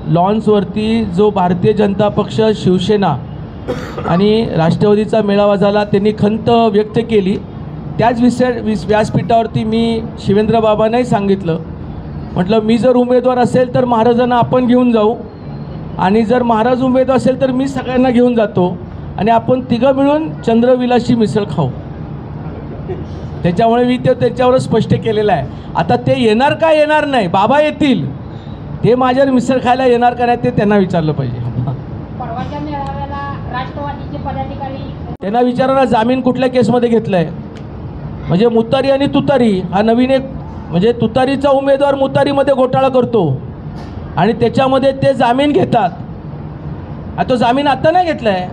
लॉन्सवरती जो भारतीय जनता पक्ष, शिवसेना आणि राष्ट्रवादीचा मेळावा झाला, त्यांनी खंत व्यक्त केली। त्याच व्यासपीठावरती मी शिवेंद्र बाबांनाही सांगितलं, म्हटलं मी जर उमेदवार असेल तर महाराजांना आपण घेऊन जाऊ, आणि जर महाराज उमेदवार असेल तर मी सगळ्यांना घेऊन जातो आणि आपण तिघं मिळून चंद्रविलासी मिसळ खाऊ। त्याच्यामुळे मी ते त्याच्यावर स्पष्ट केलेलं आहे। आता ते येणार का येणार नाही, बाबा येतील, ते माझ्यावर मिसळ खायला येणार का नाही ते त्यांना विचारलं पाहिजे। परवाच्या मेळाव्याला राष्ट्रवादीचे पदाधिकारी त्यांना विचारायला जामीन कुठल्या केसमध्ये घेतलाय, म्हणजे मुतारी आणि तुतारी हा नवीन एक, म्हणजे तुतारीचा उमेदवार मुतारीमध्ये घोटाळा करतो आणि त्याच्यामध्ये ते जामीन घेतात। तो जामीन आता नाही घेतलाय,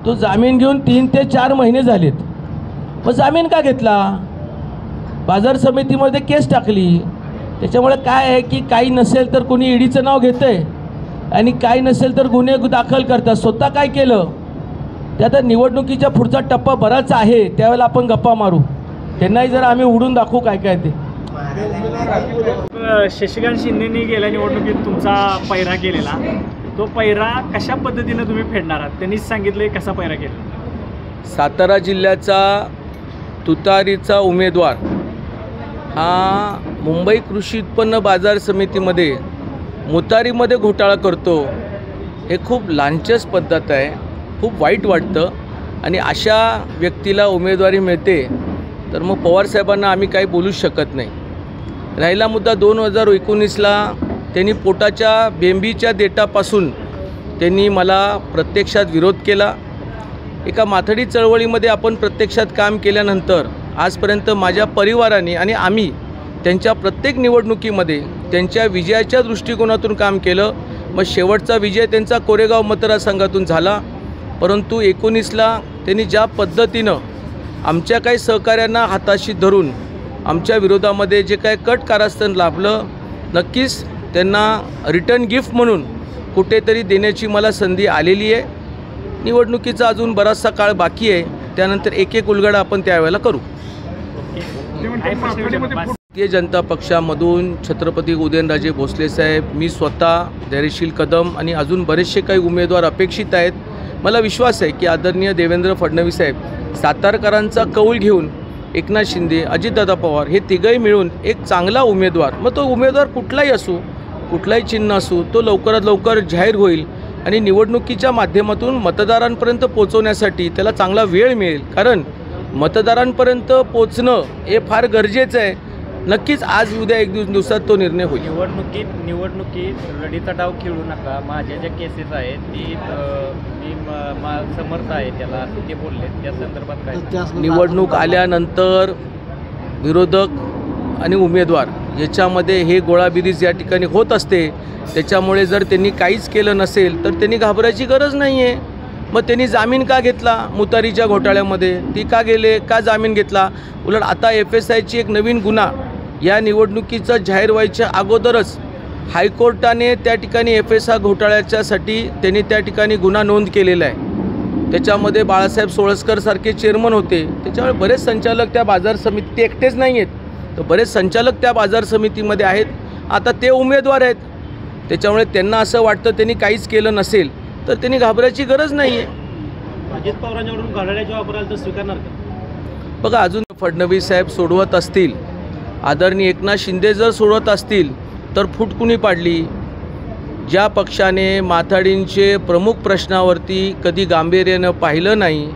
तो जामीन घेऊन 3 ते 4 महिने झालेत। मग जामीन का घेतला? बाजार समितीमध्ये केस टाकली। त्याच्यामुळे काय आहे की काही नसेल तर कोणी ईडीचं नाव घेतंय आणि काही नसेल तर गुन्हे दाखल करतात। स्वतः काय केलं ते आता निवडणुकीच्या पुढचा टप्पा बराच आहे, त्यावेळेला आपण गप्पा मारू, त्यांनाही जर आम्ही उडून दाखवू काय काय ते। शशिकांत शिंदेंनी गेल्या निवडणुकीत तुमचा पैरा केलेला, तो पैरा कशा पद्धतीने तुम्ही फेडणार आहात? त्यांनीच सांगितले कसा पैरा केला। सातारा जिल्ह्याचा तुतारीचा उमेदवार हा मुंबई कृषी उत्पन्न बाजार समितीमध्ये मुतारीमध्ये घोटाळा करतो, हे खूप लांछन पद्धत आहे, खूप वाईट वाटतं। आणि अशा व्यक्तीला उमेदवारी मिळते तर मग पवारसाहेबांना आम्ही काही बोलूच शकत नाही। राहिला मुद्दा 2019ला त्यांनी पोटाच्या बेंबीच्या देठापासून त्यांनी मला प्रत्यक्षात विरोध केला। एका माथडी चळवळीमध्ये आपण प्रत्यक्षात काम केल्यानंतर आजपर्यंत माझ्या परिवाराने आणि आम्ही त्यांच्या प्रत्येक निवडणुकीमध्ये त्यांच्या विजयाच्या दृष्टिकोनातून काम केलं। मग शेवटचा विजय त्यांचा कोरेगाव मतदारसंघातून झाला, परंतु 19ला त्यांनी ज्या पद्धतीनं आमच्या काही सहकाऱ्यांना हाताशी धरून आमच्या विरोधामध्ये जे काय कट कारस्थान लाभलं, नक्कीच त्यांना रिटर्न गिफ्ट म्हणून कुठेतरी देण्याची मला संधी आलेली आहे। निवडणुकीचा अजून बराचसा काळ बाकी आहे, त्यानंतर एक एक उलगडा आपण त्यावेळेला करू। भारतीय जनता पक्षामधून छत्रपती उदयनराजे भोसले साहेब, मी स्वतः, धैर्यशील कदम आणि अजून बरेचसे काही उमेदवार अपेक्षित आहेत। मला विश्वास आहे की आदरणीय देवेंद्र फडणवीस साहेब सातारकरांचा कौल घेऊन एकनाथ शिंदे, अजितदादा पवार हे तिघंही मिळून एक चांगला उमेदवार, मग तो उमेदवार कुठलाही असू, कुठलाही चिन्ह असू, तो लवकरात लवकर जाहीर होईल आणि निवडणुकीच्या माध्यमातून मतदारांपर्यंत पोहोचवण्यासाठी त्याला चांगला वेळ मिळेल। कारण मतदारांपर्यंत पोचणं हे फार गरजेचं आहे। नक्कीच आज उद्या एक दिवसात तो निर्णय होईल। निवडणुकीत रडीचा डाव खेळू नका, माझ्या ज्या केसेस आहेत ती मी समर्थ आहे त्याला, ते बोलले, त्या संदर्भात काय? निवडणूक आल्यानंतर विरोधक आणि उमेदवार याच्यामध्ये हे गोळाबिरीज या ठिकाणी होत असते। त्याच्यामुळे जर त्यांनी काहीच केलं नसेल तर त्यांनी घाबरायची गरज नाही आहे। मग त्यांनी जामीन का घेतला मुतारीच्या घोटाळ्यामध्ये, ती का गेले, का जामीन घेतला? उलट आता FSIची एक नवीन गुन्हा या निवडणुकीचं जाहीर व्हायच्या अगोदरच हायकोर्टाने त्या ठिकाणी FSI घोटाळ्याच्यासाठी त्यांनी त्या ठिकाणी गुन्हा नोंद केलेला आहे। त्याच्यामध्ये बाळासाहेब सोळसकर सारखे चेअरमन होते, त्याच्यामुळे बरेच संचालक त्या बाजार समिती, ते एकटेच नाही आहेत, तर बरेच संचालक त्या बाजार समितीमध्ये आहेत। आता ते उमेदवार आहेत, त्याच्यामुळे त्यांना असं वाटतं त्यांनी काहीच केलं नसेल तर त्यांनी घाबरायची गरज नाही आहे। अजित पवारांकडून घड्याळाच्या वापराला तर स्वीकारणार का? बघा, अजून फडणवीस साहेब सोडवत असतील, आदरणीय एकनाथ शिंदे जर सोडवत असतील तर फूट कुणी पाडली? ज्या पक्षाने माथाडींचे प्रमुख प्रश्नावरती कधी गांभीर्यानं पाहिलं नाही,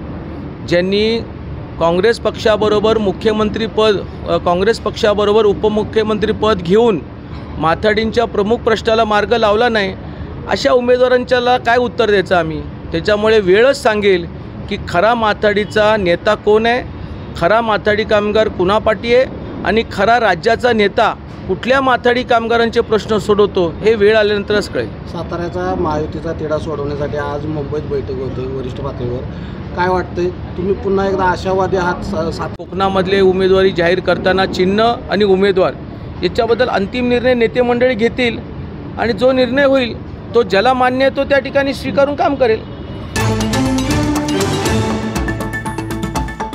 ज्यांनी काँग्रेस पक्षाबरोबर मुख्यमंत्रीपद, काँग्रेस पक्षाबरोबर उपमुख्यमंत्रीपद घेऊन माथाडींच्या प्रमुख प्रश्नाला मार्ग लावला नाही, अशा उमेदवारांच्याला काय उत्तर द्यायचं आम्ही? त्याच्यामुळे वेळच सांगेल की खरा माथाडीचा नेता कोण आहे, खरा माथाडी कामगार कुणापाठी आहे आणि खरा राज्याचा नेता कुठल्या माथाडी कामगारांचे प्रश्न सोडवतो हे वेळ आल्यानंतरच कळेल। साताऱ्याचा महायुतीचा तिढा सोडवण्यासाठी आज मुंबईत बैठक होते वरिष्ठ पातळीवर, काय वाटतंय? तुम्ही पुन्हा एकदा आशावादी आहात? कोकणामधले उमेदवारी जाहीर करताना चिन्ह आणि उमेदवार याच्याबद्दल अंतिम निर्णय नेते मंडळी घेतील आणि जो निर्णय होईल तो ज्याला मान्य आहे तो त्या ठिकाणी स्वीकारून काम करेल।